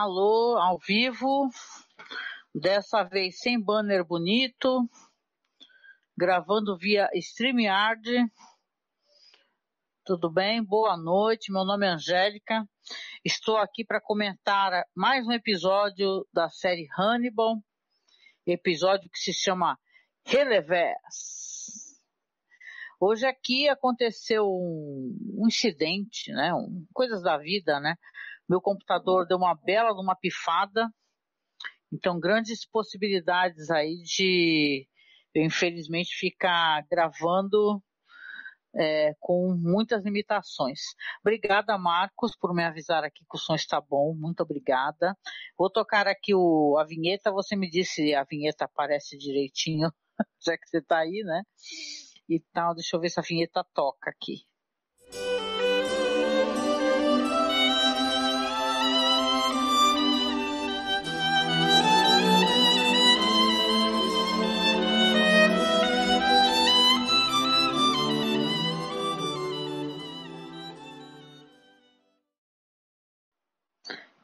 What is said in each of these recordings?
Alô, ao vivo, dessa vez sem banner bonito, gravando via StreamYard. Tudo bem? Boa noite, meu nome é Angélica. Estou aqui para comentar mais um episódio da série Hannibal, episódio que se chama Relevés. Hoje aqui aconteceu um incidente, né? Coisas da vida, né? Meu computador deu uma bela de uma pifada, então grandes possibilidades aí de eu infelizmente ficar gravando com muitas limitações. Obrigada, Marcos, por me avisar aqui que o som está bom, muito obrigada. Vou tocar aqui a vinheta, você me disse se a vinheta aparece direitinho, já que você está aí, né? E tal, deixa eu ver se a vinheta toca aqui.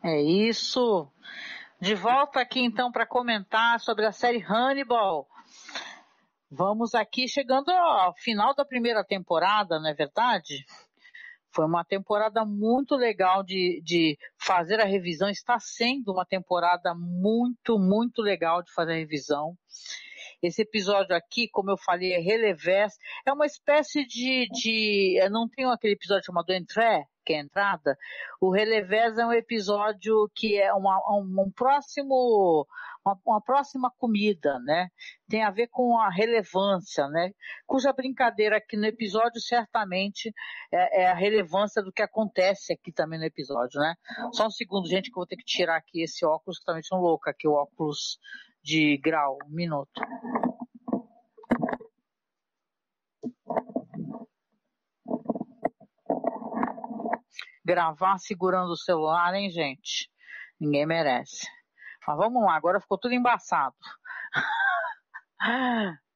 É isso. De volta aqui então para comentar sobre a série Hannibal. Vamos aqui chegando ao final da primeira temporada, não é verdade? Foi uma temporada muito legal de fazer a revisão. Está sendo uma temporada muito, muito legal de fazer a revisão. Esse episódio aqui, como eu falei, é Relevés. É uma espécie não tem aquele episódio chamado Entrée, que é a entrada. O Relevés é um episódio que é uma próxima comida, né? Tem a ver com a relevância, né? Cuja brincadeira aqui no episódio certamente é a relevância do que acontece aqui também no episódio, né? Só um segundo, gente, que eu vou ter que tirar aqui esse óculos, que também são louco aqui, o óculos de grau. Um minuto. Gravar segurando o celular, hein, gente? Ninguém merece. Mas vamos lá, agora ficou tudo embaçado.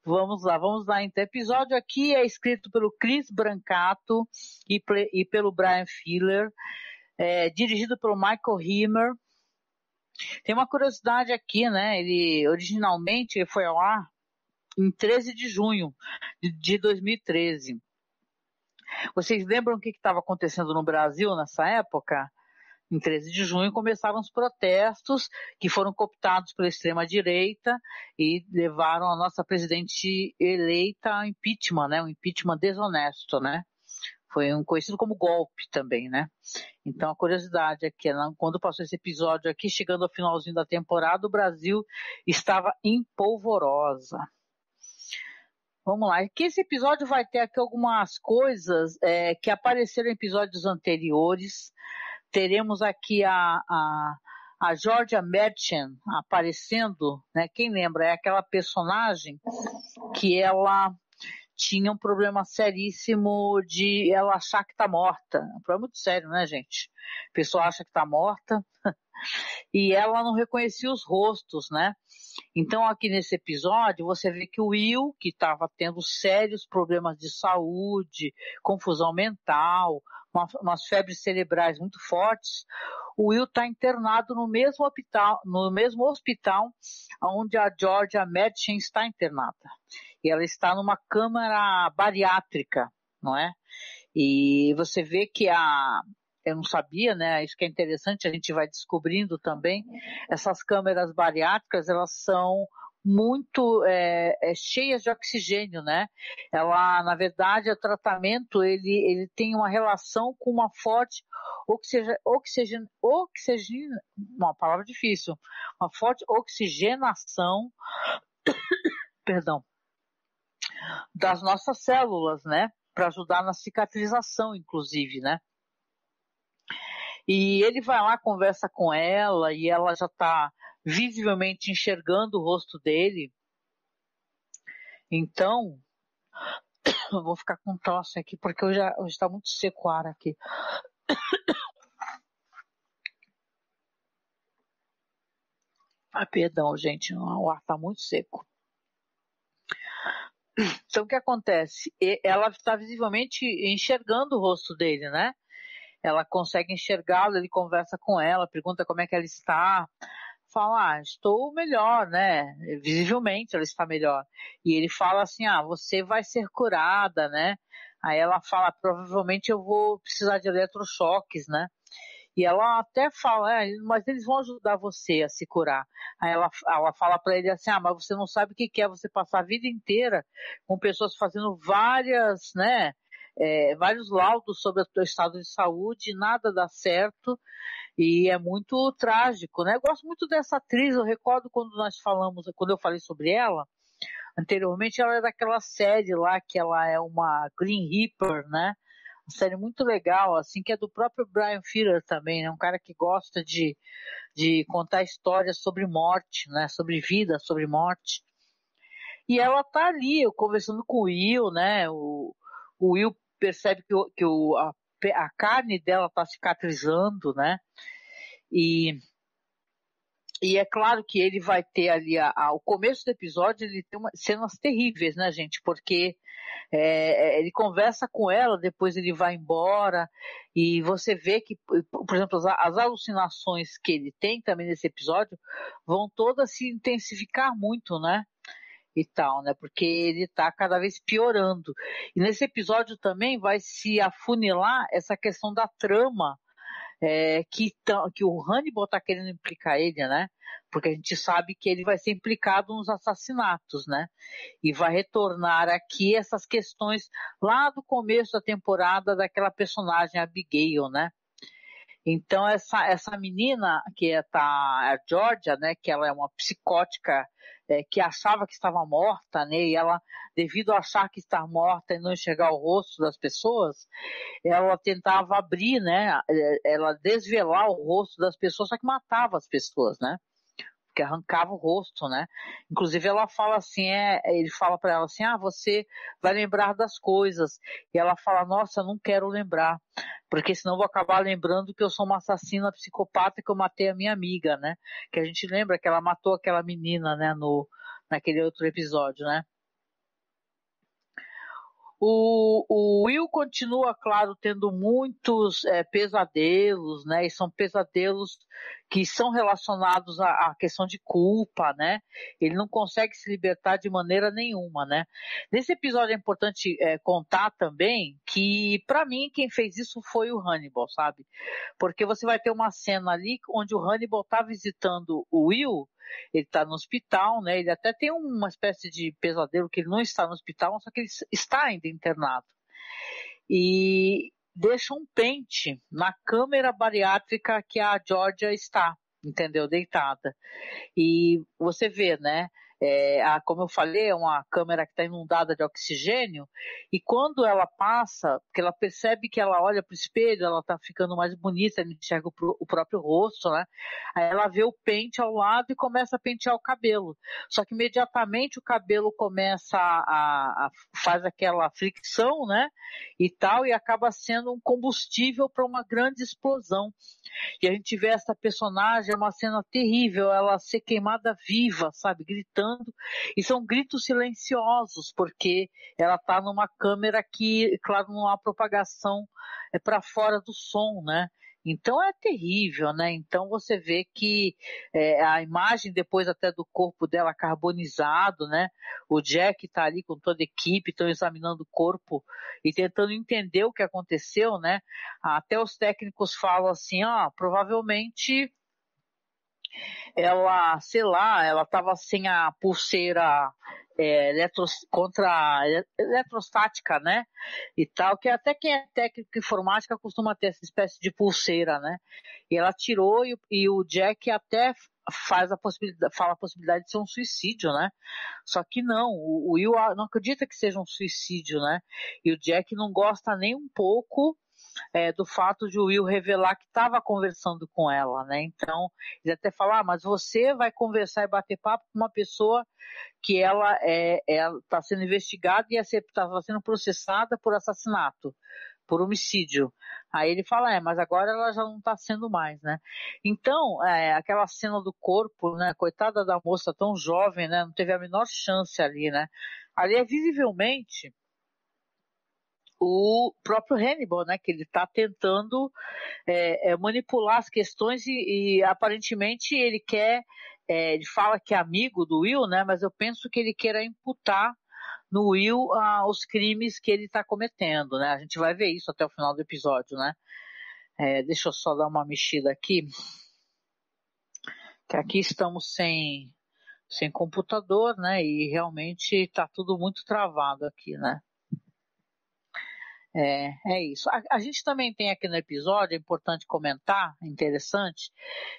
Vamos lá. Então, o episódio aqui é escrito pelo Chris Brancato e pelo Brian Fuller, dirigido pelo Michael Himmer. Tem uma curiosidade aqui, né? Ele originalmente foi ao ar em 13 de junho de 2013. Vocês lembram o que estava acontecendo no Brasil nessa época? Em 13 de junho começaram os protestos que foram cooptados pela extrema-direita e levaram a nossa presidente eleita ao impeachment, né? Um impeachment desonesto, né? Foi conhecido como golpe também, né? Então a curiosidade é que quando passou esse episódio aqui, chegando ao finalzinho da temporada, o Brasil estava em polvorosa. Vamos lá, aqui esse episódio vai ter aqui algumas coisas que apareceram em episódios anteriores. Teremos aqui a Georgia Merchant aparecendo, né? Quem lembra? É aquela personagem que ela tinha um problema seríssimo de ela achar que tá morta. Um problema muito sério, né, gente? A pessoa acha que tá morta e ela não reconhecia os rostos, né? Então aqui nesse episódio você vê que o Will, que estava tendo sérios problemas de saúde, confusão mental, umas febres cerebrais muito fortes, o Will está internado no mesmo hospital onde a Georgia Madison está internada. E ela está numa câmara bariátrica, não é? E você vê que eu não sabia, né? Isso que é interessante, a gente vai descobrindo também. Essas câmeras bariátricas, elas são muito cheias de oxigênio, né? Ela, na verdade, o tratamento, ele tem uma relação com uma forte uma palavra difícil, uma forte oxigenação, perdão, das nossas células, né? Para ajudar na cicatrização, inclusive, né? E ele vai lá, conversa com ela, e ela já está visivelmente enxergando o rosto dele. Então, eu vou ficar com tosse aqui, porque hoje está muito seco o ar aqui. Perdão, gente, o ar está muito seco. Então, o que acontece? Ela está visivelmente enxergando o rosto dele, né? ela consegue enxergá-lo, ele conversa com ela, pergunta como é que ela está, fala, estou melhor, né? Visivelmente ela está melhor. E ele fala assim, você vai ser curada, né? Aí ela fala, provavelmente eu vou precisar de eletrochoques, né? E ela até fala, mas eles vão ajudar você a se curar. Aí ela fala para ele assim, mas você não sabe o que é você passar a vida inteira com pessoas fazendo várias, né? Vários laudos sobre o teu estado de saúde, nada dá certo, e é muito trágico, né? Eu gosto muito dessa atriz, eu recordo quando eu falei sobre ela, anteriormente ela é daquela série lá, que ela é uma Green Reaper, né? Uma série muito legal, assim, que é do próprio Brian Fuller também, né? Um cara que gosta de contar histórias sobre morte, né? Sobre vida, sobre morte. E ela tá ali, eu conversando com o Will, né? O Will percebe a carne dela tá cicatrizando, né? E é claro que ele vai ter ali, o começo do episódio, ele tem cenas terríveis, né, gente? Porque ele conversa com ela, depois ele vai embora, e você vê que, por exemplo, as alucinações que ele tem também nesse episódio vão todas se intensificar muito, né? E tal, né? Porque ele tá cada vez piorando. E nesse episódio também vai se afunilar essa questão da trama que o Hannibal está querendo implicar ele, né? Porque a gente sabe que ele vai ser implicado nos assassinatos, né? E vai retornar aqui essas questões lá do começo da temporada daquela personagem Abigail, né? Então essa menina que a Georgia, né, que ela é uma psicótica que achava que estava morta, né, e ela, devido a achar que está morta e não enxergar o rosto das pessoas, ela tentava abrir, né, ela desvelar o rosto das pessoas, só que matava as pessoas, né? Que arrancava o rosto, né? Inclusive ela fala assim, ele fala para ela assim, você vai lembrar das coisas. E ela fala, nossa, eu não quero lembrar, porque senão eu vou acabar lembrando que eu sou uma assassina psicopata que eu matei a minha amiga, né? Que a gente lembra que ela matou aquela menina, né? Naquele outro episódio, né? O Will continua, claro, tendo muitos pesadelos, né? E são pesadelos que são relacionados à questão de culpa, né? Ele não consegue se libertar de maneira nenhuma, né? Nesse episódio é importante contar também que, para mim, quem fez isso foi o Hannibal, sabe? Porque você vai ter uma cena ali onde o Hannibal está visitando o Will. Ele está no hospital, né? Ele até tem uma espécie de pesadelo que ele não está no hospital, só que ele está ainda internado. E deixa um pente na câmera bariátrica que a Georgia está, entendeu? Deitada. E você vê, né? Como eu falei, é uma câmera que está inundada de oxigênio, e quando ela passa, porque ela percebe que ela olha para o espelho, ela está ficando mais bonita, ela enxerga o próprio rosto, né? Aí ela vê o pente ao lado e começa a pentear o cabelo. Só que imediatamente o cabelo começa faz aquela fricção, né? E tal, e acaba sendo um combustível para uma grande explosão. E a gente vê essa personagem, é uma cena terrível, ela ser queimada viva, sabe, gritando, e são gritos silenciosos, porque ela está numa câmera que, claro, não há propagação para fora do som, né? Então é terrível, né? Então você vê que a imagem depois até do corpo dela carbonizado, né? O Jack está ali com toda a equipe, estão examinando o corpo e tentando entender o que aconteceu, né? Até os técnicos falam assim, provavelmente ela, sei lá, ela estava sem a pulseira eletrostática, né? E tal, que até quem é técnico de informática costuma ter essa espécie de pulseira, né? E ela tirou e o Jack até fala a possibilidade de ser um suicídio, né? Só que não, o Will não acredita que seja um suicídio, né? E o Jack não gosta nem um pouco do fato de o Will revelar que estava conversando com ela, né? Então, ele até fala, mas você vai conversar e bater papo com uma pessoa que ela está sendo investigada e estava sendo processada por assassinato, por homicídio. Aí ele fala, mas agora ela já não está sendo mais, né? Então, aquela cena do corpo, né? Coitada da moça tão jovem, né? Não teve a menor chance ali, né? Ali é visivelmente o próprio Hannibal, né, que ele está tentando manipular as questões e aparentemente ele quer, ele fala que é amigo do Will, né, mas eu penso que ele queira imputar no Will os crimes que ele está cometendo, né, a gente vai ver isso até o final do episódio, né. Deixa eu só dar uma mexida aqui, que aqui estamos sem computador, né, e realmente está tudo muito travado aqui, né. É isso. A gente também tem aqui no episódio, é importante comentar, interessante,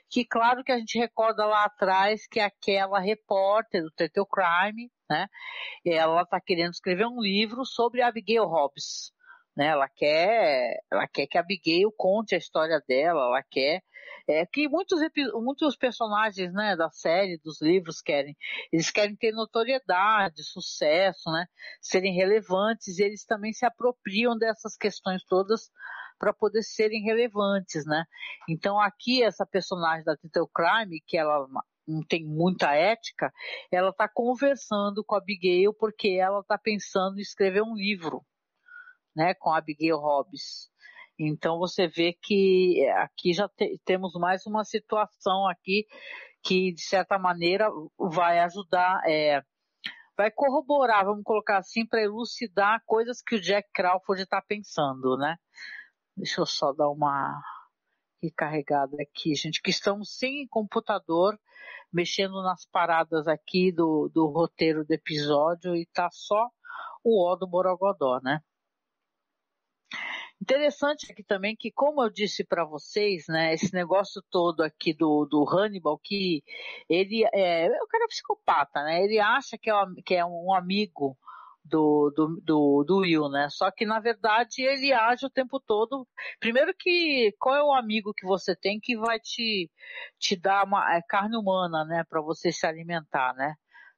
que claro que a gente recorda lá atrás que aquela repórter do True Crime, né, ela está querendo escrever um livro sobre a Abigail Hobbs, né, ela quer que a Abigail conte a história dela, ela quer que muitos personagens, né, da série, dos livros eles querem ter notoriedade, sucesso, né, serem relevantes, e eles também se apropriam dessas questões todas para poder serem relevantes, né. Então aqui essa personagem da True Crime, que ela não tem muita ética, ela está conversando com a Abigail porque ela está pensando em escrever um livro, né, com a Abigail Hobbs. Então você vê que aqui já temos mais uma situação aqui que de certa maneira vai ajudar, vai corroborar, vamos colocar assim, para elucidar coisas que o Jack Crawford está pensando, né? Deixa eu só dar uma recarregada aqui, gente, que estamos sem computador, mexendo nas paradas aqui do roteiro do episódio e tá só o ó do Borogodó, né? Interessante aqui também que, como eu disse para vocês, né, esse negócio todo aqui do Hannibal, que ele o cara é psicopata, né? Ele acha que é um amigo do Will, né? Só que na verdade ele age o tempo todo. Primeiro que qual é o amigo que você tem que vai te dar uma carne humana, né, para você se alimentar, né?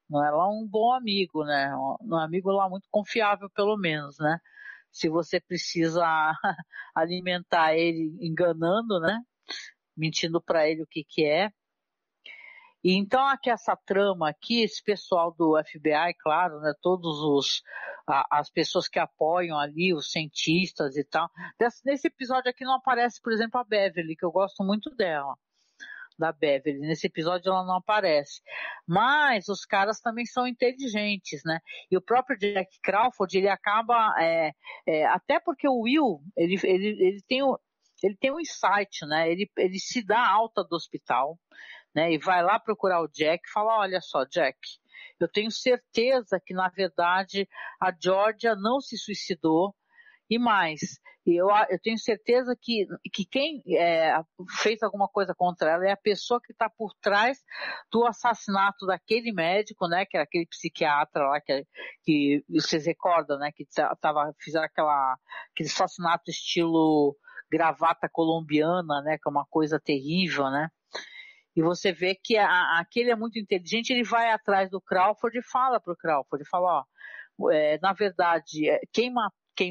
Não é lá um bom amigo, né? Um amigo lá muito confiável pelo menos, né? Se você precisa alimentar ele enganando, né? Mentindo para ele o que é. E então aqui essa trama aqui, esse pessoal do FBI, claro, né? As pessoas que apoiam ali, os cientistas e tal. Nesse episódio aqui não aparece, por exemplo, a Beverly, que eu gosto muito dela. Da Beverly. Nesse episódio ela não aparece. Mas os caras também são inteligentes, né? E o próprio Jack Crawford, ele acaba... até porque o Will, ele tem um insight, né? Ele se dá alta do hospital, né? E vai lá procurar o Jack e fala, olha só, Jack, eu tenho certeza que, na verdade, a Georgia não se suicidou. E mais, eu tenho certeza que quem fez alguma coisa contra ela é a pessoa que está por trás do assassinato daquele médico, né, que era aquele psiquiatra lá, que vocês recordam, né, que fizeram aquele assassinato estilo gravata colombiana, né, que é uma coisa terrível, né. E você vê que aquele é muito inteligente, ele vai atrás do Crawford e fala pro Crawford, fala, na verdade, quem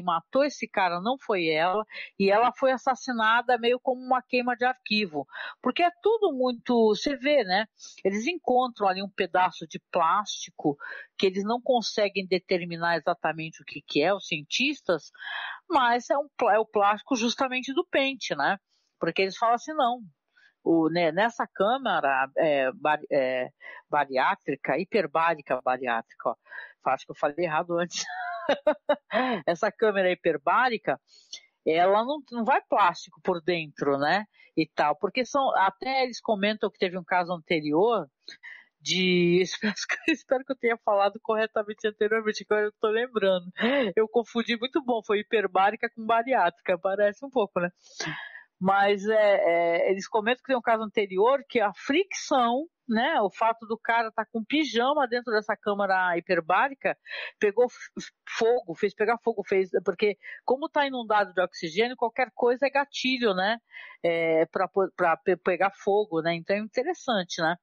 matou esse cara não foi ela, e ela foi assassinada meio como uma queima de arquivo, porque é tudo muito, você vê, né, eles encontram ali um pedaço de plástico que eles não conseguem determinar exatamente o que é, os cientistas, mas é o plástico justamente do pente, né, porque eles falam assim, não, nessa câmara bariátrica, hiperbárica bariátrica, ó, acho que eu falei errado antes, essa câmera hiperbárica, ela não vai plástico por dentro, né, e tal, porque até eles comentam que teve um caso anterior espero que eu tenha falado corretamente anteriormente, agora eu tô lembrando, eu confundi, muito bom, foi hiperbárica com bariátrica, parece um pouco, né, mas eles comentam que tem um caso anterior que a fricção, né, o fato do cara estar com pijama dentro dessa câmara hiperbárica, pegou fogo, fez pegar fogo, porque como está inundado de oxigênio, qualquer coisa é gatilho, né, para pegar fogo, né, então é interessante, né.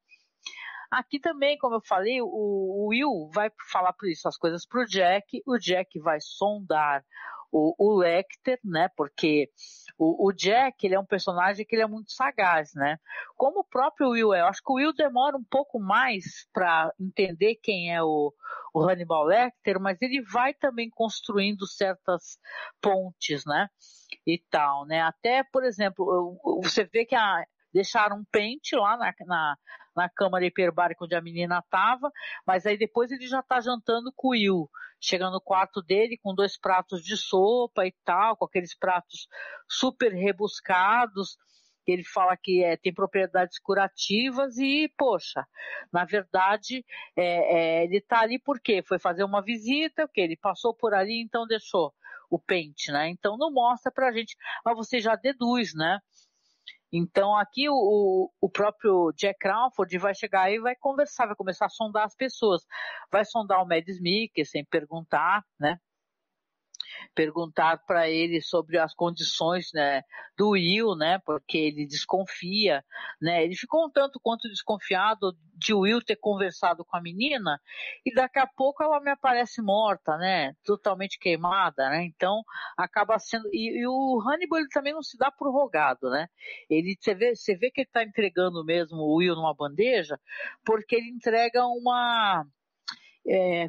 Aqui também, como eu falei, o Will vai falar por isso as coisas para o Jack vai sondar o Lecter, né, porque o Jack, ele é um personagem que ele é muito sagaz, né, como o próprio Will eu acho que o Will demora um pouco mais para entender quem é o o Hannibal Lecter, mas ele vai também construindo certas pontes, né? E tal, né? Até, por exemplo, você vê que deixaram um pente lá na câmara hiperbárica onde a menina estava, mas aí depois ele já está jantando com o Will. Chega no quarto dele com 2 pratos de sopa e tal, com aqueles pratos super rebuscados. Ele fala que tem propriedades curativas e, poxa, na verdade, ele está ali por quê? Foi fazer uma visita, o quê? Ele passou por ali, então deixou o pente, né? Então não mostra pra gente, mas você já deduz, né? Então aqui o próprio Jack Crawford vai chegar aí e vai conversar, vai começar a sondar as pessoas. Vai sondar o Mads Mikkelsen, perguntar, né? Perguntar para ele sobre as condições, né, do Will, né, porque ele desconfia, né, ele ficou um tanto quanto desconfiado de Will ter conversado com a menina e daqui a pouco ela me aparece morta, né, totalmente queimada, né, então acaba sendo, e o Hannibal ele também não se dá por rogado, né, você vê que ele está entregando mesmo o Will numa bandeja, porque ele entrega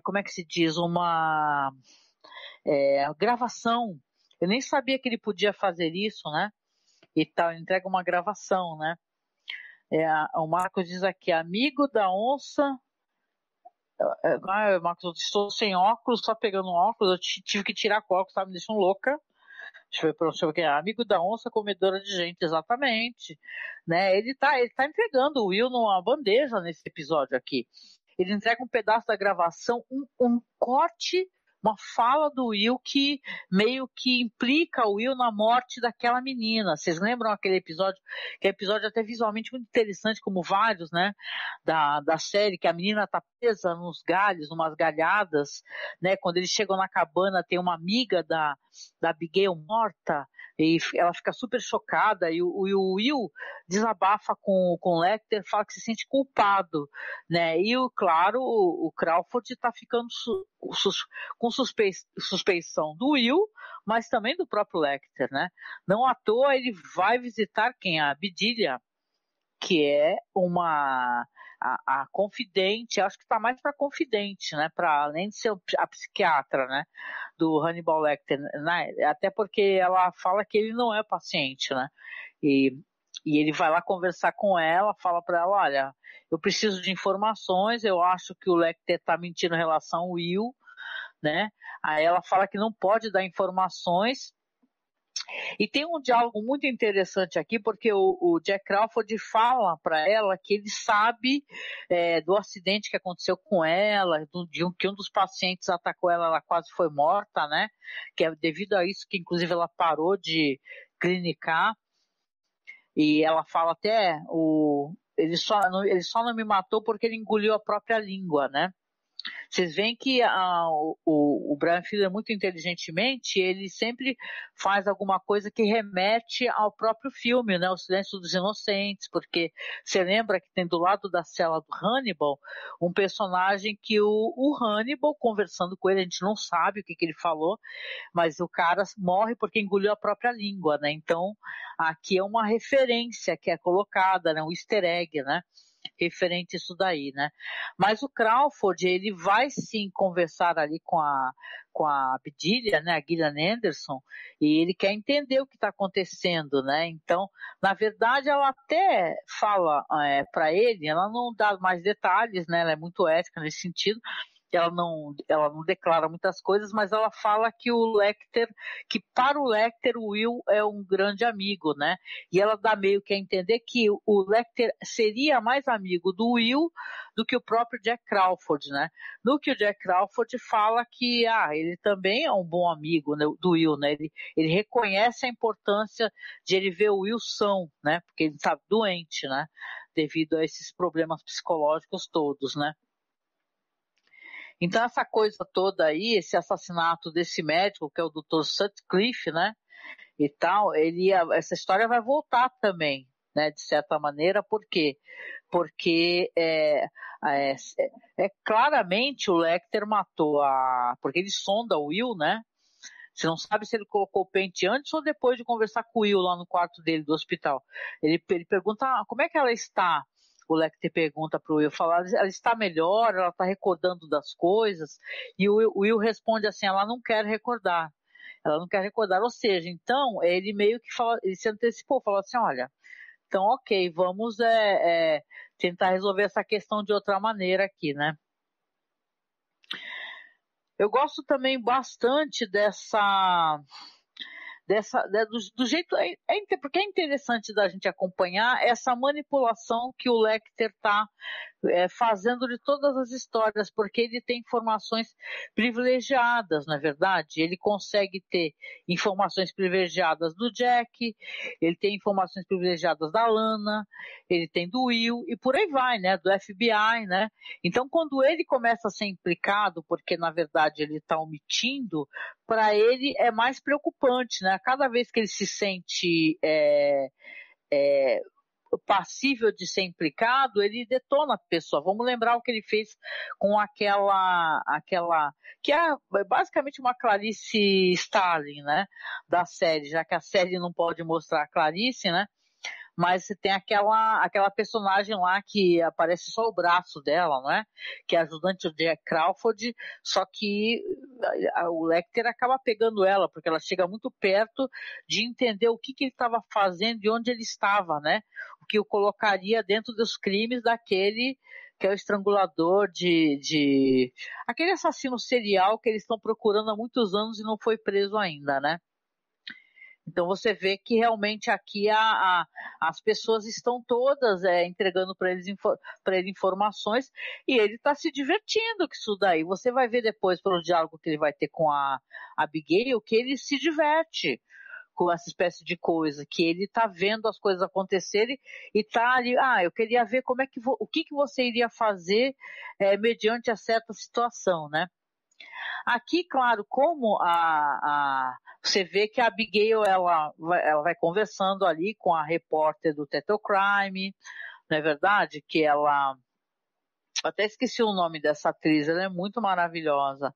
como é que se diz, uma gravação. Eu nem sabia que ele podia fazer isso, né? E tal, ele entrega uma gravação, né? O Marcos diz aqui, amigo da onça. Marcos, eu estou sem óculos, só pegando óculos, eu tive que tirar com óculos, tá me deixando louca. Deixa eu ver para você, amigo da onça comedora de gente, exatamente. Né? Ele tá entregando o Will numa bandeja nesse episódio aqui. Ele entrega um pedaço da gravação, um corte, uma fala do Will que meio que implica o Will na morte daquela menina. Vocês lembram aquele episódio? Que é um episódio até visualmente muito interessante, como vários, né? Da série, que a menina tá presa nos galhos, numas galhadas, né? Quando eles chegam na cabana, tem uma amiga da Abigail morta, e ela fica super chocada, e o Will desabafa com o Lecter, fala que se sente culpado, né? E, claro, o Crawford está ficando com suspeição do Will, mas também do próprio Lecter, né? Não à toa ele vai visitar quem? A Bedelia, que é a confidente, acho que está mais para confidente, né? Para além de ser a psiquiatra, né? Do Hannibal Lecter, né? Até porque ela fala que ele não é paciente, né? E ele vai lá conversar com ela, fala para ela, olha, eu preciso de informações, eu acho que o Lecter está mentindo em relação ao Will, né? Aí ela fala que não pode dar informações. E tem um diálogo muito interessante aqui, porque o Jack Crawford fala para ela que ele sabe do acidente que aconteceu com ela, que um dos pacientes atacou ela, ela quase foi morta, né? Que é devido a isso que, inclusive, ela parou de clinicar. E ela fala até, ele só não me matou porque ele engoliu a própria língua, né? Vocês veem que o Bryan Fuller, muito inteligentemente, ele sempre faz alguma coisa que remete ao próprio filme, né? O Silêncio dos Inocentes, porque você lembra que tem do lado da cela do Hannibal um personagem que o Hannibal, conversando com ele, a gente não sabe o que ele falou, mas o cara morre porque engoliu a própria língua, né? Então, aqui é uma referência que é colocada, né? Um easter egg, né? Referente a isso daí, né? Mas o Crawford, ele vai sim conversar ali com a Bedelia, né? A Gillian Anderson, e ele quer entender o que está acontecendo, né? Então, na verdade, ela até fala para ele, ela não dá mais detalhes, né? Ela é muito ética nesse sentido, ela não declara muitas coisas, mas ela fala que que para o Lecter o Will é um grande amigo, né? E ela dá meio que a entender que o Lecter seria mais amigo do Will do que o próprio Jack Crawford, né? No que o Jack Crawford fala que ele também é um bom amigo, né, do Will, né? Ele reconhece a importância de ele ver o Will são, né? Porque ele está doente, né? Devido a esses problemas psicológicos todos, né? Então essa coisa toda aí, esse assassinato desse médico, que é o Dr. Sutcliffe, né, e tal, essa história vai voltar também, né, de certa maneira, por quê? Porque claramente o Lecter matou porque ele sonda o Will, né, você não sabe se ele colocou o pente antes ou depois de conversar com o Will lá no quarto dele do hospital. Ele pergunta, como é que ela está? o Lecter pergunta para o Will, fala, ela está melhor, ela está recordando das coisas, e o Will responde assim, ela não quer recordar. Ela não quer recordar, ou seja, então ele meio que fala, ele se antecipou, falou assim, olha, então ok, vamos tentar resolver essa questão de outra maneira aqui, né? Eu gosto também bastante do jeito, porque é interessante da gente acompanhar essa manipulação que o Lecter está fazendo de todas as histórias, porque ele tem informações privilegiadas, na verdade. Ele consegue ter informações privilegiadas do Jack, ele tem informações privilegiadas da Lana, ele tem do Will, e por aí vai, né? Do FBI, né? Então, quando ele começa a ser implicado, porque na verdade ele está omitindo, para ele é mais preocupante, né? Cada vez que ele se sente passível de ser implicado, ele detona a pessoa. Vamos lembrar o que ele fez com aquela que é basicamente uma Clarice Starling, né, da série, já que a série não pode mostrar a Clarice, né, mas tem aquela personagem lá que aparece só o braço dela, não é? Que é a ajudante do Jack Crawford, só que o Lecter acaba pegando ela, porque ela chega muito perto de entender o que ele estava fazendo e onde ele estava, né? O que o colocaria dentro dos crimes daquele que é o estrangulador aquele assassino serial que eles estão procurando há muitos anos e não foi preso ainda, né? Então você vê que realmente aqui as pessoas estão todas entregando para ele informações e ele está se divertindo com isso daí. Você vai ver depois pelo diálogo que ele vai ter com a Abigail que ele se diverte com essa espécie de coisa, que ele está vendo as coisas acontecerem e está ali, eu queria ver o que você iria fazer mediante a certa situação, né? Aqui, claro, como você vê que a Abigail ela vai conversando ali com a repórter do Total Crime, não é verdade? Que ela, até esqueci o nome dessa atriz, ela é muito maravilhosa,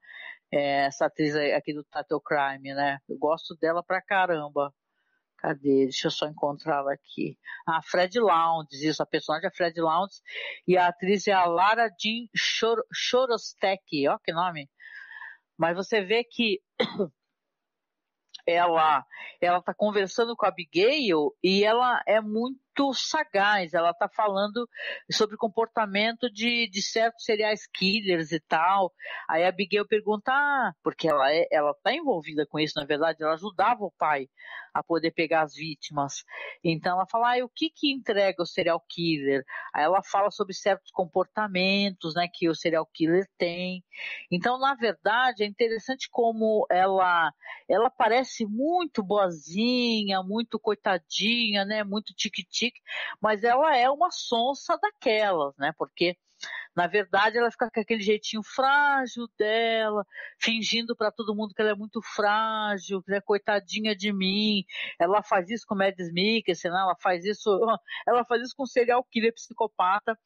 essa atriz aqui do Total Crime, né? Eu gosto dela pra caramba. Cadê? Deixa eu só encontrá-la aqui. Fred Lounds, isso, a personagem é Fred Lounds e a atriz é a Lara Jean Chorostek, ó que nome. Mas você vê que ela está conversando com a Abigail e ela é muito sagaz, ela está falando sobre o comportamento de certos serial killers e tal. Aí a Abigail pergunta, porque ela está envolvida com isso, na verdade, ela ajudava o pai a poder pegar as vítimas. Então ela fala, o que entrega o serial killer? Aí ela fala sobre certos comportamentos, né, que o serial killer tem. Então, na verdade, é interessante como ela parece muito boazinha, muito coitadinha, né, muito tique-tique, mas ela é uma sonsa daquelas, né, porque na verdade ela fica com aquele jeitinho frágil dela, fingindo para todo mundo que ela é muito frágil, que é coitadinha de mim. Ela faz isso com o Mads Mikkelsen, né? Ela faz isso com o serial killer psicopata.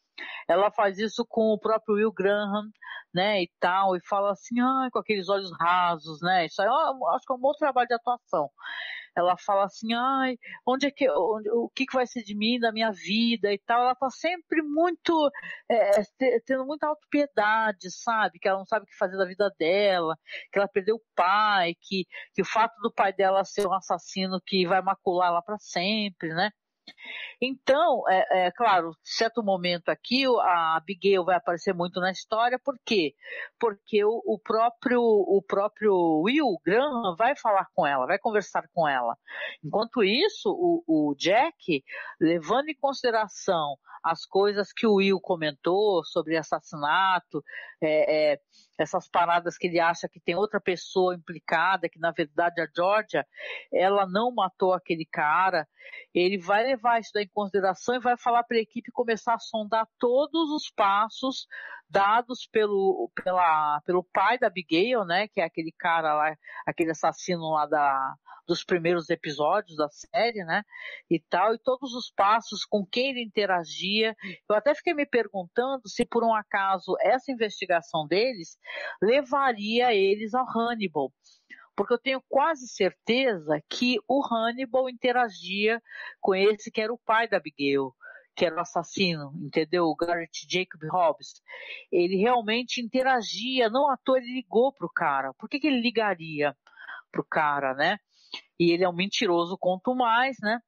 Ela faz isso com o próprio Will Graham, né, e tal, e fala assim, com aqueles olhos rasos, né, isso aí acho que é um bom trabalho de atuação. Ela fala assim, o que vai ser de mim, da minha vida e tal. Ela tá sempre muito, tendo muita autopiedade, sabe? Que ela não sabe o que fazer da vida dela, que ela perdeu o pai, que o fato do pai dela ser um assassino que vai macular ela para sempre, né? Então, claro, certo momento aqui, a Abigail vai aparecer muito na história, por quê? Porque o próprio Will Graham vai falar com ela, vai conversar com ela. Enquanto isso, o Jack, levando em consideração as coisas que o Will comentou sobre assassinato, essas paradas que ele acha que tem outra pessoa implicada, que na verdade a Georgia, ela não matou aquele cara, ele vai levar isso daí em consideração e vai falar para a equipe começar a sondar todos os passos dados pelo pai da Abigail, né, que é aquele cara lá, aquele assassino lá dos primeiros episódios da série, né, e tal, e todos os passos com quem ele interagia. Eu até fiquei me perguntando se por um acaso essa investigação deles levaria eles ao Hannibal, porque eu tenho quase certeza que o Hannibal interagia com esse que era o pai da Abigail, que era o assassino, entendeu? O Garrett Jacob Hobbs, ele realmente interagia, não à toa ele ligou pro cara. Por que ele ligaria pro cara, né? E ele é um mentiroso quanto mais, né?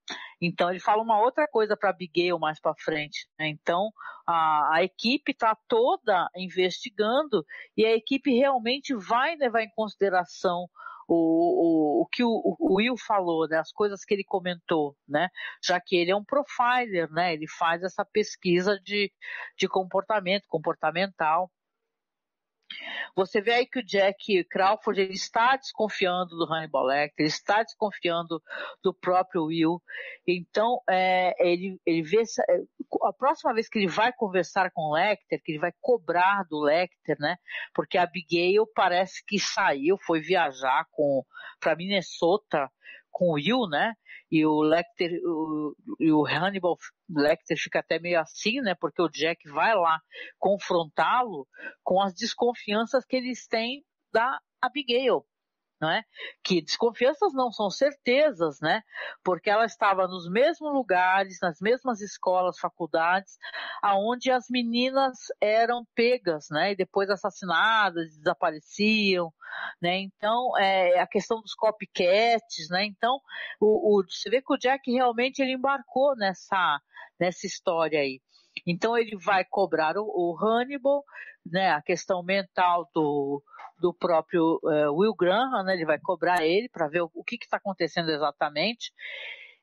Então ele fala uma outra coisa para Abigail mais para frente, né? Então a equipe está toda investigando e a equipe realmente vai levar em consideração o que o Will falou, né? As coisas que ele comentou, né? Já que ele é um profiler, né? Ele faz essa pesquisa de comportamental. Você vê aí que o Jack Crawford ele está desconfiando do Hannibal Lecter, ele está desconfiando do próprio Will. Então, ele vê a próxima vez que ele vai conversar com o Lecter, que ele vai cobrar do Lecter, né? Porque a Abigail parece que saiu, foi viajar para Minnesota com o Will, né? E o Lecter, e o Hannibal Lecter fica até meio assim, né? Porque o Jack vai lá confrontá-lo com as desconfianças que eles têm da Abigail, não é? Que desconfianças não são certezas, né? Porque ela estava nos mesmos lugares, nas mesmas escolas, faculdades, aonde as meninas eram pegas, né? E depois assassinadas, desapareciam, né? Então, a questão dos copycats, né? Então, você vê que o Jack realmente ele embarcou nessa história aí. Então ele vai cobrar o Hannibal, né, a questão mental do próprio Will Graham, né, ele vai cobrar ele para ver o que está acontecendo exatamente.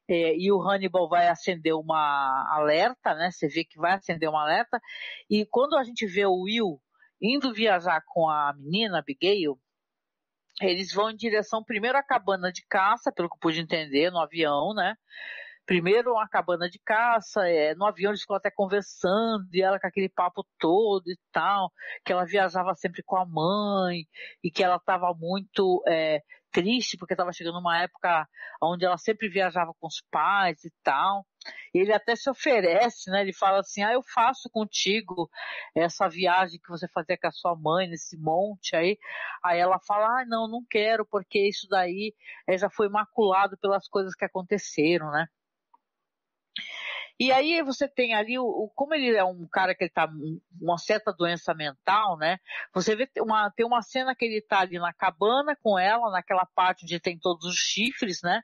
E o Hannibal vai acender uma alerta, né, você vê que vai acender uma alerta. E quando a gente vê o Will indo viajar com a menina, Abigail, eles vão em direção primeiro à cabana de caça, pelo que eu pude entender, no avião, né? Primeiro uma cabana de caça, no avião eles ficam até conversando, e ela com aquele papo todo e tal, que ela viajava sempre com a mãe, e que ela estava muito triste, porque estava chegando uma época onde ela sempre viajava com os pais e tal. Ele até se oferece, né? Ele fala assim, eu faço contigo essa viagem que você fazia com a sua mãe, nesse monte aí. Aí ela fala, não quero, porque isso daí já foi maculado pelas coisas que aconteceram, né? E aí você tem ali, como ele é um cara que ele tá com uma certa doença mental, né? Você vê tem uma cena que ele tá ali na cabana com ela, naquela parte onde tem todos os chifres, né?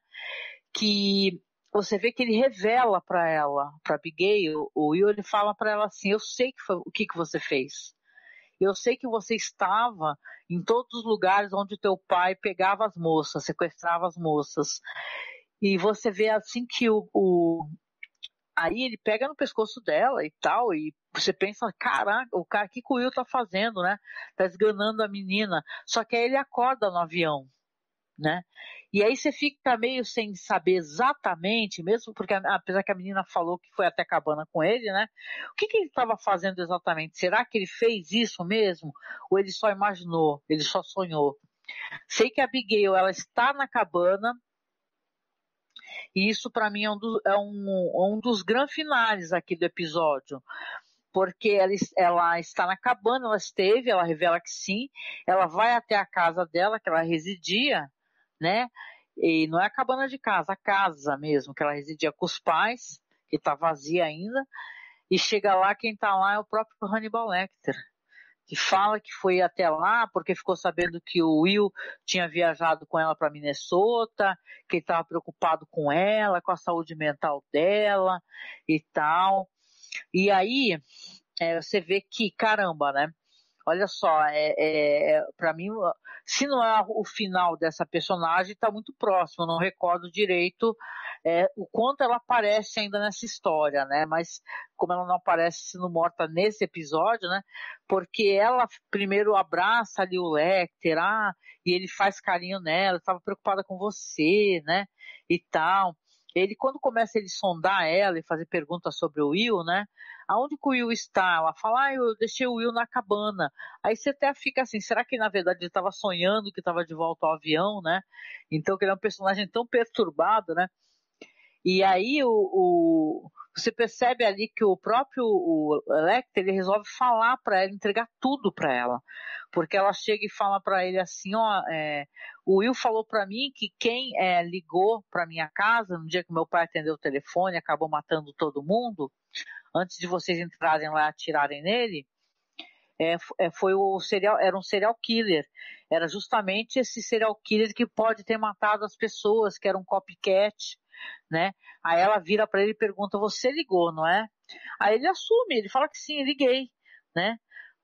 Que você vê que ele revela para ela, para Abigail, o Will, ele fala para ela assim, eu sei o que você fez. Eu sei que você estava em todos os lugares onde o teu pai pegava as moças, sequestrava as moças. E você vê assim que aí ele pega no pescoço dela e tal, e você pensa, caraca, o que o Will tá fazendo, né? Tá esganando a menina. Só que aí ele acorda no avião, né? E aí você fica meio sem saber exatamente, mesmo porque apesar que a menina falou que foi até a cabana com ele, né? O que ele estava fazendo exatamente? Será que ele fez isso mesmo? Ou ele só imaginou? Ele só sonhou? Sei que a Abigail, ela está na cabana, e isso para mim é um dos grandes finais aqui do episódio. Porque ela está na cabana, ela revela que sim, ela vai até a casa dela, que ela residia, né? E não é a cabana de casa, a casa mesmo, que ela residia com os pais, que está vazia ainda, e chega lá, quem está lá é o próprio Hannibal Lecter, que fala que foi até lá porque ficou sabendo que o Will tinha viajado com ela para Minnesota, que ele estava preocupado com ela, com a saúde mental dela e tal. E aí você vê que, caramba, né? Olha só, para mim, se não é o final dessa personagem, está muito próximo. Eu não recordo direito o quanto ela aparece ainda nessa história, né? Mas como ela não aparece sendo morta nesse episódio, né? Porque ela primeiro abraça ali o Lecter, e ele faz carinho nela, estava preocupada com você, né? E tal. Ele, quando começa ele sondar ela e fazer perguntas sobre o Will, né? Aonde que o Will está? Ela fala, eu deixei o Will na cabana. Aí você até fica assim, será que na verdade ele estava sonhando que estava de volta ao avião, né? Então que ele é um personagem tão perturbado, né? E aí você percebe ali que o Lecter, ele resolve falar para ela, entregar tudo para ela, porque ela chega e fala para ele assim, o Will falou para mim que quem ligou para minha casa no dia que meu pai atendeu o telefone, acabou matando todo mundo, antes de vocês entrarem lá e atirarem nele, era um serial killer. Era justamente esse serial killer que pode ter matado as pessoas, que era um copycat, né? Aí ela vira para ele e pergunta, você ligou, não é? Aí ele assume, ele fala que sim, liguei, né?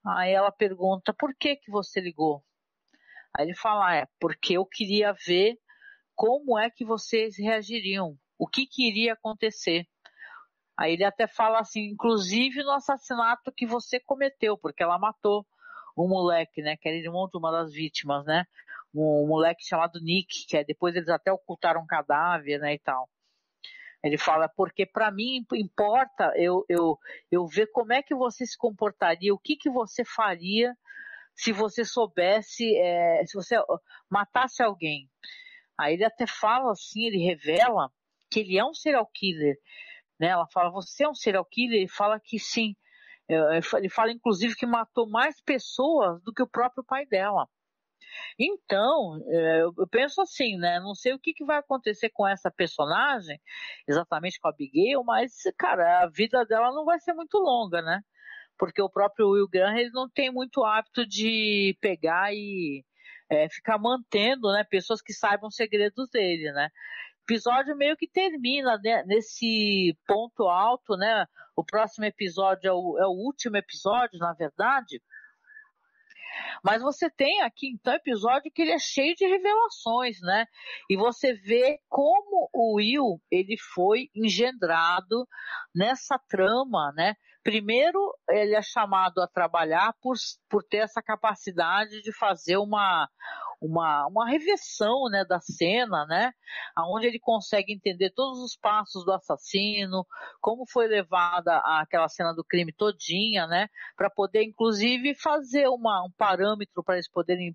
Aí ela pergunta, por que você ligou? Aí ele fala, porque eu queria ver como é que vocês reagiriam, o que iria acontecer. Aí ele até fala assim, inclusive no assassinato que você cometeu, porque ela matou um moleque, né, que era irmão de uma das vítimas, né, um moleque chamado Nick, que depois eles até ocultaram um cadáver, né, e tal. Ele fala, porque para mim importa eu ver como é que você se comportaria, o que você faria se você soubesse, se você matasse alguém. Aí ele até fala assim, ele revela que ele é um serial killer, né? Ela fala, você é um serial killer? Ele fala que sim. Ele fala, inclusive, que matou mais pessoas do que o próprio pai dela. Então, eu penso assim, né? Não sei o que vai acontecer com essa personagem, exatamente com a Abigail, mas, cara, a vida dela não vai ser muito longa, né? Porque o próprio Will Graham, ele não tem muito hábito de pegar e ficar mantendo, né, pessoas que saibam segredos dele, né? O episódio meio que termina, né, nesse ponto alto, né? O próximo episódio é o último episódio, na verdade. Mas você tem aqui, então, episódio que ele é cheio de revelações, né? E você vê como o Will, ele foi engendrado nessa trama, né? Primeiro, ele é chamado a trabalhar por ter essa capacidade de fazer uma reversão, né, da cena, né, onde ele consegue entender todos os passos do assassino, como foi levada aquela cena do crime todinha, né, para poder, inclusive, fazer um parâmetro para eles poderem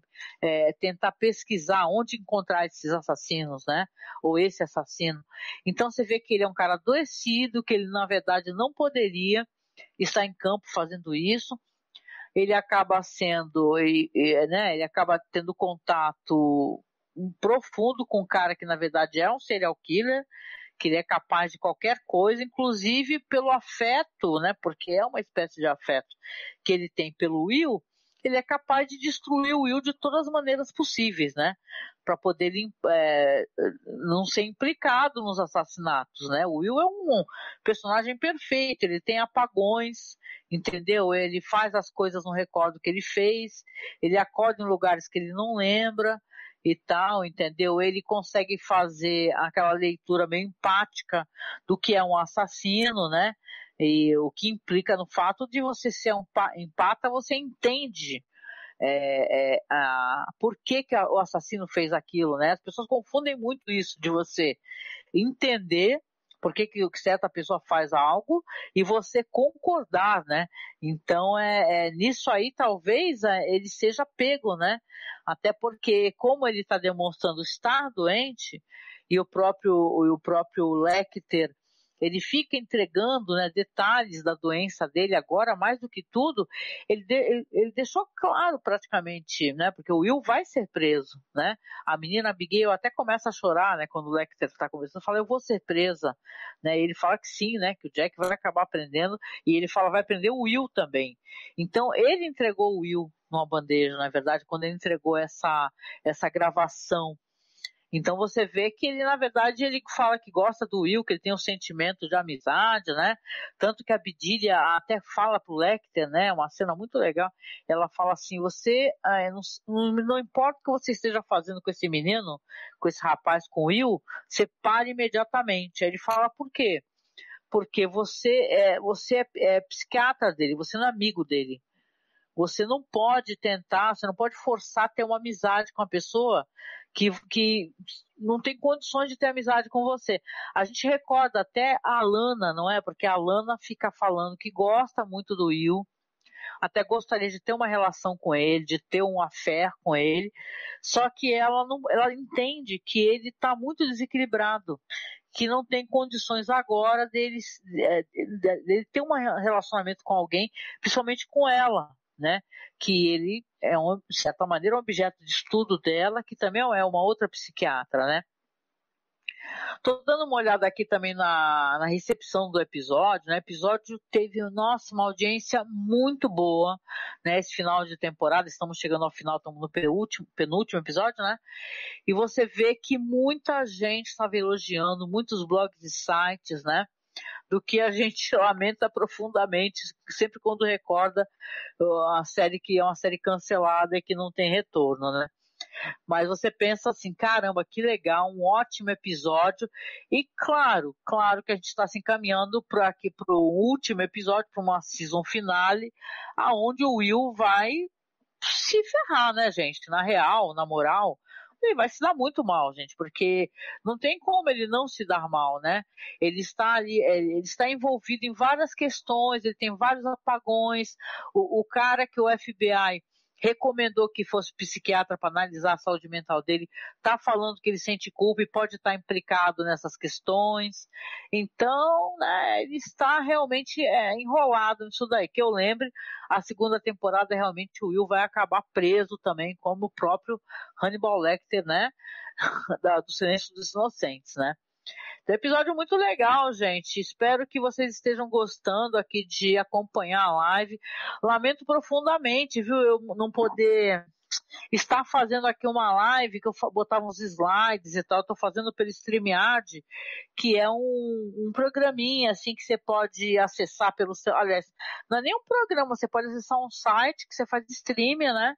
tentar pesquisar onde encontrar esses assassinos, né, ou esse assassino. Então você vê que ele é um cara adoecido, que ele, na verdade, não poderia estar em campo fazendo isso. Ele acaba sendo, né, ele acaba tendo contato profundo com um cara que na verdade é um serial killer, que ele é capaz de qualquer coisa, inclusive pelo afeto, né, porque é uma espécie de afeto que ele tem pelo Will, ele é capaz de destruir o Will de todas as maneiras possíveis, né, para poder não ser implicado nos assassinatos, né. O Will é um personagem perfeito, ele tem apagões, entendeu? Ele faz as coisas, não recorda o que ele fez, ele acorda em lugares que ele não lembra e tal, entendeu? Ele consegue fazer aquela leitura meio empática do que é um assassino, né? E o que implica no fato de você ser um empata, você entende por que o assassino fez aquilo, né? As pessoas confundem muito isso de você entender por que certa pessoa faz algo e você concordar, né? Então, nisso aí, talvez ele seja pego, né? Até porque, como ele está demonstrando estar doente, e o próprio Lecter, ele fica entregando, né, detalhes da doença dele agora, mais do que tudo, ele deixou claro praticamente, né, porque o Will vai ser preso, né, a menina Abigail até começa a chorar, né, quando o Lecter está conversando, fala, eu vou ser presa, né, e ele fala que sim, né, que o Jack vai acabar prendendo, e ele fala, vai prender o Will também. Então, ele entregou o Will numa bandeja, na verdade, quando ele entregou essa gravação. Então você vê que ele, na verdade, ele fala que gosta do Will, que ele tem um sentimento de amizade, né? Tanto que a Bedelia até fala pro Lecter, né? Uma cena muito legal. Ela fala assim, você, não importa o que você esteja fazendo com esse menino, com esse rapaz, com o Will, você para imediatamente. Aí ele fala, por quê? Porque você é psiquiatra dele, você não é amigo dele. Você não pode tentar, você não pode forçar a ter uma amizade com a pessoa que não tem condições de ter amizade com você. A gente recorda até a Lana, não é? Porque a Lana fica falando que gosta muito do Will, até gostaria de ter uma relação com ele, de ter um affair com ele, só que ela entende que ele está muito desequilibrado, que não tem condições agora dele ter um relacionamento com alguém, principalmente com ela, né? Que ele é, de certa maneira, um objeto de estudo dela, que também é uma outra psiquiatra, né? Tô dando uma olhada aqui também na recepção do episódio, né? O episódio teve, nossa, uma audiência muito boa, né? Esse final de temporada, estamos chegando ao final, estamos no penúltimo episódio, né? E você vê que muita gente estava elogiando, muitos blogs e sites, né? Do que a gente lamenta profundamente, sempre quando recorda a série que é uma série cancelada e que não tem retorno, né? Mas você pensa assim, caramba, que legal, um ótimo episódio. E claro que a gente está se encaminhando para o último episódio, para uma season finale, aonde o Will vai se ferrar, né, gente? Na real, na moral, ele vai se dar muito mal, gente, porque não tem como ele não se dar mal, né? Ele está ali, ele está envolvido em várias questões, ele tem vários apagões. O cara que o FBI recomendou que fosse psiquiatra para analisar a saúde mental dele, está falando que ele sente culpa e pode estar implicado nessas questões. Então, né, ele está realmente enrolado nisso daí. Que eu lembre, a segunda temporada realmente o Will vai acabar preso também, como o próprio Hannibal Lecter, né, do Silêncio dos Inocentes, né. Então, episódio muito legal, gente. Espero que vocês estejam gostando aqui de acompanhar a live. Lamento profundamente, viu, eu não poder estar fazendo aqui uma live que eu botava uns slides e tal. Eu tô fazendo pelo StreamYard, que é um programinha assim que você pode acessar pelo seu. Aliás, não é nem um programa, você pode acessar um site que você faz de streaming, né?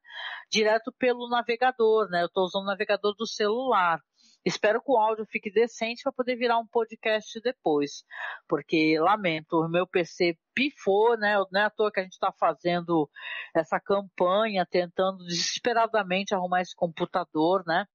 Direto pelo navegador, né? Eu tô usando o navegador do celular. Espero que o áudio fique decente para poder virar um podcast depois, porque lamento, o meu PC pifou, né? Não é à toa que a gente está fazendo essa campanha, tentando desesperadamente arrumar esse computador, né?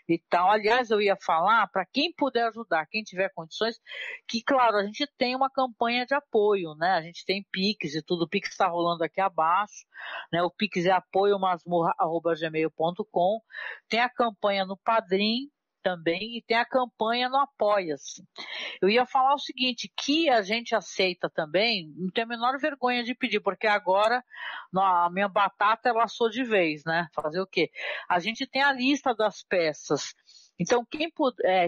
E tal. Aliás, eu ia falar para quem puder ajudar, quem tiver condições, que claro, a gente tem uma campanha de apoio, né? A gente tem Pix e tudo, o Pix está rolando aqui abaixo, né? O Pix é apoiomasmurra@gmail.com. Tem a campanha no Padrim também e tem a campanha no Apoia-se. Eu ia falar o seguinte, que a gente aceita também, não tem a menor vergonha de pedir, porque agora a minha batata ela assou de vez, né? Fazer o quê? A gente tem a lista das peças. Então, quem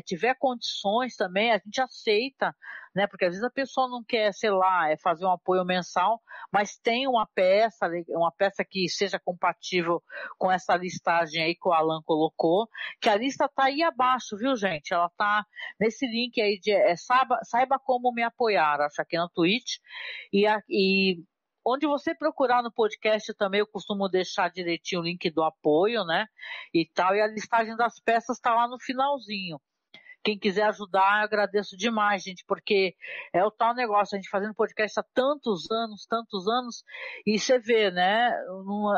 tiver condições também, a gente aceita, né? Porque às vezes a pessoa não quer, sei lá, fazer um apoio mensal, mas tem uma peça que seja compatível com essa listagem aí que o Alan colocou, que a lista tá aí abaixo, viu, gente? Ela tá nesse link aí de saiba como me apoiar, acho aqui na Twitch, e onde você procurar no podcast também, eu costumo deixar direitinho o link do apoio, né? E tal, e a listagem das peças tá lá no finalzinho. Quem quiser ajudar, eu agradeço demais, gente, porque é o tal negócio, a gente fazendo podcast há tantos anos, e você vê, né,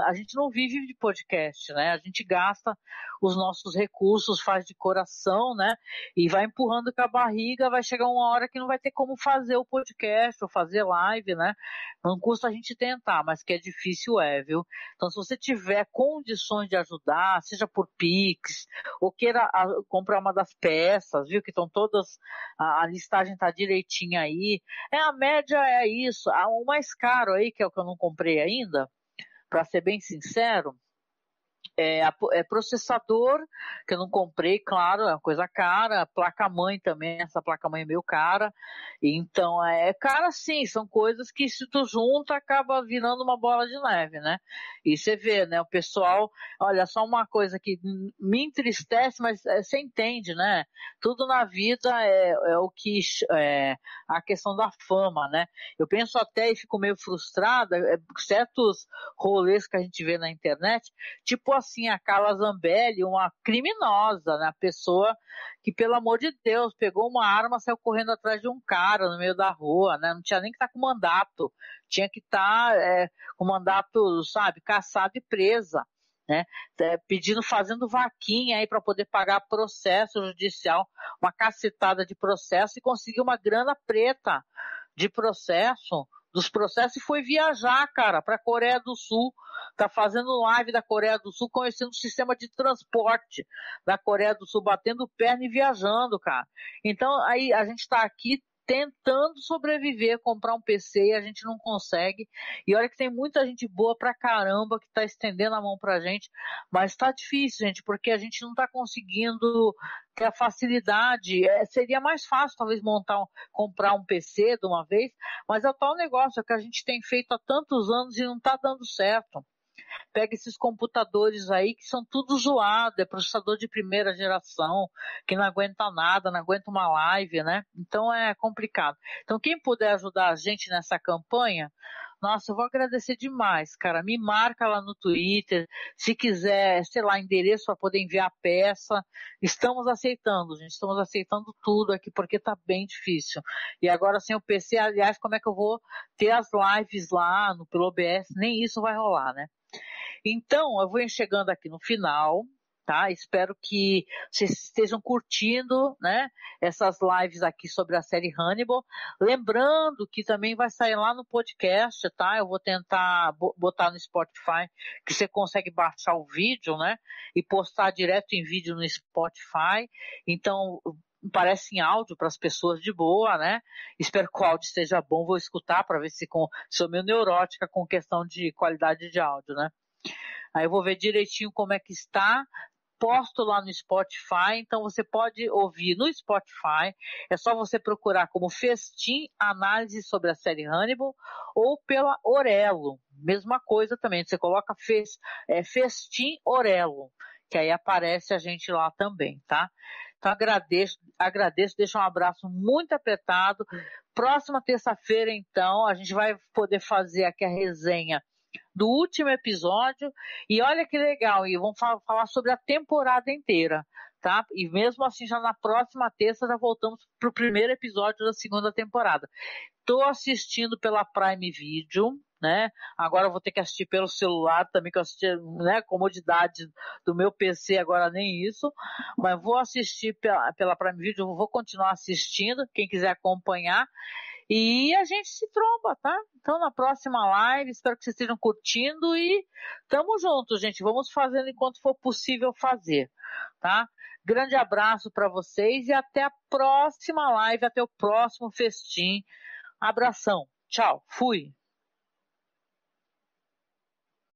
a gente não vive de podcast, né, a gente gasta os nossos recursos, faz de coração, né, e vai empurrando com a barriga, vai chegar uma hora que não vai ter como fazer o podcast ou fazer live, né, não custa a gente tentar, mas que é difícil viu. Então, se você tiver condições de ajudar, seja por Pix, ou queira comprar uma das peças, viu, que estão todas, a listagem tá direitinha aí, a média é isso, o mais caro aí, que é o que eu não comprei ainda, para ser bem sincero, processador, que eu não comprei, claro, é uma coisa cara, placa-mãe também, essa placa-mãe é meio cara, então cara sim, são coisas que se tu junta acaba virando uma bola de neve, né? E você vê, né, o pessoal, olha, só uma coisa que me entristece, mas você entende, né? Tudo na vida é o que a questão da fama, né? Eu penso até e fico meio frustrada, certos rolês que a gente vê na internet, tipo assim, a Carla Zambelli, uma criminosa, né? A pessoa que, pelo amor de Deus, pegou uma arma, saiu correndo atrás de um cara no meio da rua, né? Não tinha nem que estar com mandato, tinha que estar com mandato, sabe, caçado e presa, né? Fazendo vaquinha aí para poder pagar processo judicial, uma cacetada de processo e conseguir uma grana preta de processo, dos processos, e foi viajar, cara, para a Coreia do Sul tá fazendo live da Coreia do Sul, conhecendo o sistema de transporte da Coreia do Sul, batendo perna e viajando, cara. Então, aí a gente está aqui tentando sobreviver, comprar um PC e a gente não consegue. E olha que tem muita gente boa pra caramba que tá estendendo a mão pra gente, mas tá difícil, gente, porque a gente não tá conseguindo ter a facilidade. Seria mais fácil, talvez, comprar um PC de uma vez, mas é o tal negócio que a gente tem feito há tantos anos e não tá dando certo. Pega esses computadores aí que são tudo zoado, é processador de primeira geração, que não aguenta nada, não aguenta uma live, né? Então é complicado. Então quem puder ajudar a gente nessa campanha, nossa, eu vou agradecer demais, cara. Me marca lá no Twitter, se quiser, sei lá, endereço para poder enviar a peça. Estamos aceitando, gente, estamos aceitando tudo aqui, porque tá bem difícil. E agora sem o PC, aliás, como é que eu vou ter as lives lá pelo OBS? Nem isso vai rolar, né? Então, eu vou chegando aqui no final, tá? Espero que vocês estejam curtindo, né, essas lives aqui sobre a série Hannibal. Lembrando que também vai sair lá no podcast, tá? Eu vou tentar botar no Spotify, que você consegue baixar o vídeo, né, e postar direto em vídeo no Spotify. Então, parece em áudio para as pessoas de boa, né? Espero que o áudio esteja bom, vou escutar para ver se sou meio neurótica com questão de qualidade de áudio, né? Aí eu vou ver direitinho como é que está, posto lá no Spotify, então você pode ouvir no Spotify, é só você procurar como Festim Análise sobre a série Hannibal, ou pela Orelo, mesma coisa também, você coloca Festim Orelo, que aí aparece a gente lá também, tá? Então agradeço, deixo um abraço muito apertado. Próxima terça-feira, então, a gente vai poder fazer aqui a resenha do último episódio, e olha que legal, e vamos falar sobre a temporada inteira, tá? E mesmo assim, já na próxima terça, já voltamos pro primeiro episódio da segunda temporada. Tô assistindo pela Prime Video, né? Agora eu vou ter que assistir pelo celular também, que eu assisti, né? Comodidade do meu PC, agora nem isso, mas vou assistir pela Prime Video, vou continuar assistindo, quem quiser acompanhar. E a gente se tromba, tá? Então na próxima live, espero que vocês estejam curtindo e tamo junto, gente. Vamos fazendo enquanto for possível fazer, tá? Grande abraço para vocês e até a próxima live, até o próximo festim. Abração. Tchau. Fui.